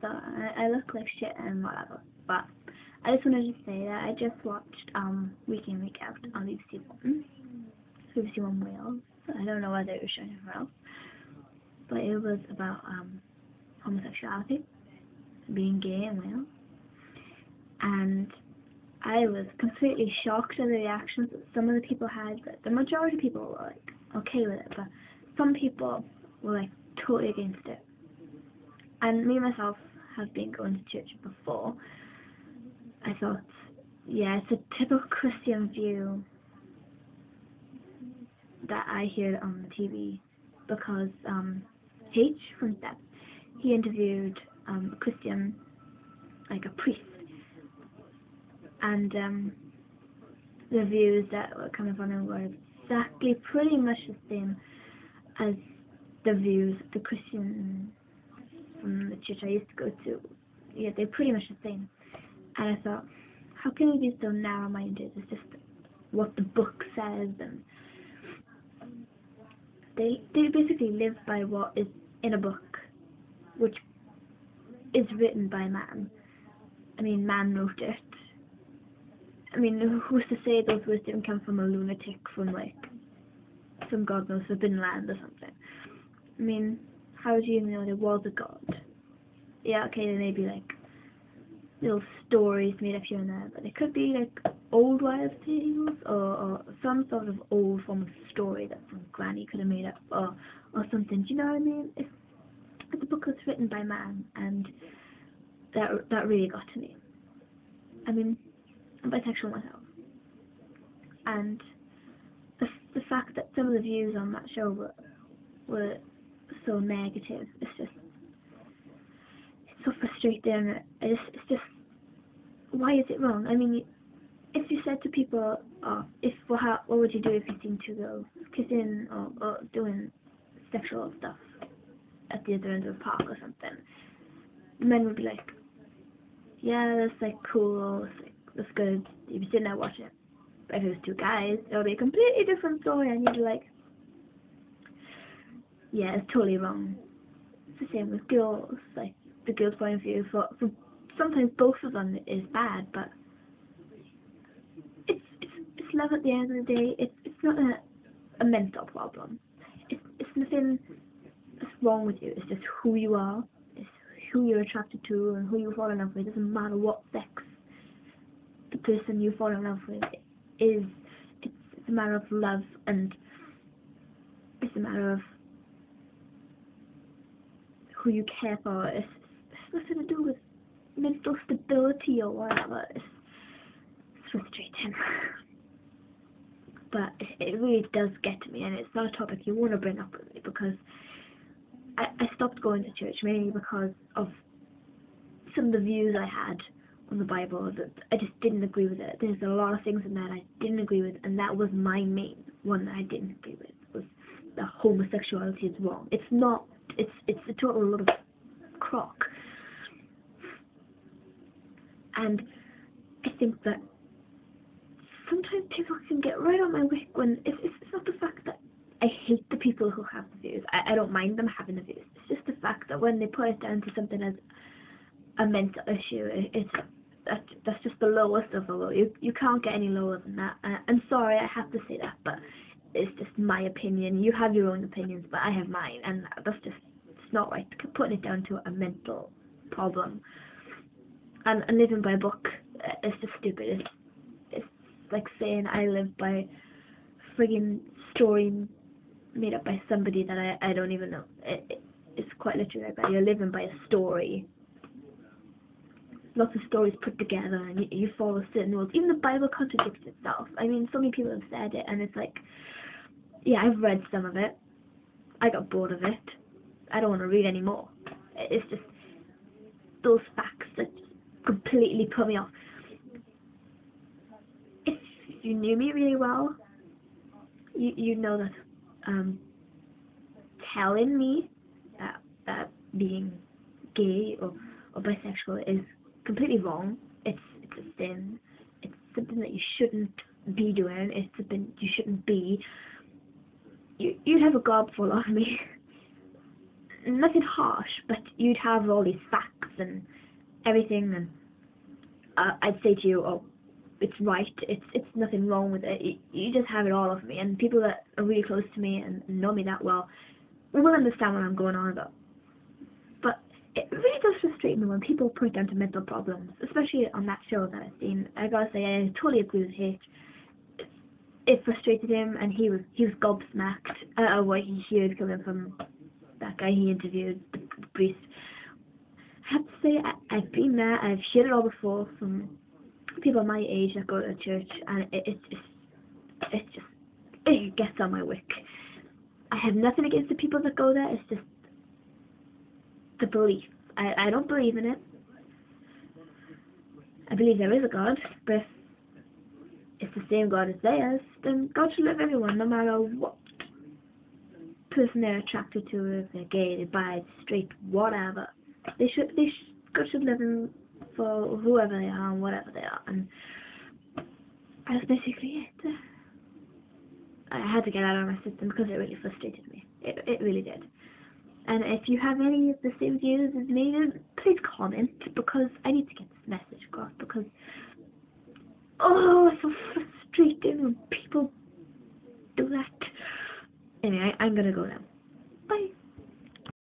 so I look like shit and whatever. But I just wanted to say that I just watched Week In Week Out on BBC One Wales. I don't know whether it was shown anywhere else, but it was about homosexuality, being gay in Wales, and I was completely shocked at the reactions that some of the people had. But the majority of people were like okay with it, but some people were like totally against it. And me myself have been going to church before. I thought, yeah, it's a typical Christian view that I hear on the TV, because H from Step, he interviewed a Christian, like a priest, and the views that were coming from him were exactly pretty much the same as the views of the Christian from the church I used to go to. Yeah, they're pretty much the same. And I thought, how can we be so narrow-minded? It's just what the book says, and they basically live by what is in a book, which is written by man. I mean, man wrote it. I mean, who's to say those words didn't come from a lunatic from, like, some God knows forbidden land or something? I mean, how do you know there was a God? Yeah, okay, there may be, like, little stories made up here and there, but it could be, like, old wives' tales, or some sort of old form of story that some granny could have made up, or something. Do you know what I mean? If the book was written by man, and that really got to me. I mean, I'm bisexual myself, and the fact that some of the views on that show were so negative, it's so frustrating. It's just, why is it wrong? I mean, if you said to people, what would you do if you seen two girls kissing or doing sexual stuff at the other end of the park or something, the men would be like, yeah, that's like cool, that's good, you'd be sitting there watching it. But if it was two guys, it would be a completely different story, and you'd be like, yeah, it's totally wrong. It's the same with girls, like, the girl's point of view, for sometimes both of them is bad, but it's love at the end of the day. It's not a mental problem. It's nothing that's wrong with you. It's just who you are. It's who you're attracted to and who you fall in love with. It doesn't matter what sex the person you fall in love with is. It's a matter of love, and it's a matter of who you care for. It's nothing to do with mental stability or whatever. It's frustrating. But it really does get to me, and it's not a topic you want to bring up with me, because I stopped going to church mainly because of some of the views I had on the Bible that I just didn't agree with it. There's a lot of things in that I didn't agree with, and that was my main one that I didn't agree with, was that homosexuality is wrong. It's not. It's a total lot of crock. And I think that sometimes people can get right on my wick when it's not the fact that I hate the people who have the views. I don't mind them having the views. It's just the fact that when they put it down to something as a mental issue, that's just the lowest of the low. You can't get any lower than that. I'm sorry, I have to say that, but it's just my opinion. You have your own opinions, but I have mine, and that's just, it's not right. Putting it down to a mental problem. And living by a book, it's just stupid. It's like saying I live by a friggin' story made up by somebody that I don't even know. It's quite literally like that. You're living by a story. Lots of stories put together, and you follow certain rules. Even the Bible contradicts itself. I mean, so many people have said it, and it's like, yeah, I've read some of it. I got bored of it. I don't want to read anymore. It's just those facts that completely put me off. If you knew me really well, you know that telling me that being gay or bisexual is completely wrong. It's a sin. It's something that you shouldn't be doing. It's something you shouldn't be. You'd have a gob full of me. Nothing harsh, but you'd have all these facts and everything, and I'd say to you, oh, it's right, it's nothing wrong with it, you just have it all of me, and people that are really close to me and know me that well will understand what I'm going on about. But it really does frustrate me when people point down to mental problems, especially on that show that I've seen. I gotta say, I totally agree with H. It frustrated him, and he was gobsmacked at what he heard coming from that guy he interviewed, the priest. I have to say, I've been there, I've heard it all before from people my age that go to church, and it gets on my wick. I have nothing against the people that go there, it's just the belief. I don't believe in it. I believe there is a God, but if it's the same God as theirs, then God should love everyone, no matter what person they're attracted to, if they're gay, they're bi, straight, whatever. God should love them for whoever they are and whatever they are, and that's basically it. I had to get out of my system because it really frustrated me. It really did. And if you have any of the same views as me, then please comment, because I need to get this message across, because oh, it's so frustrating when people do that. Anyway, I'm gonna go now.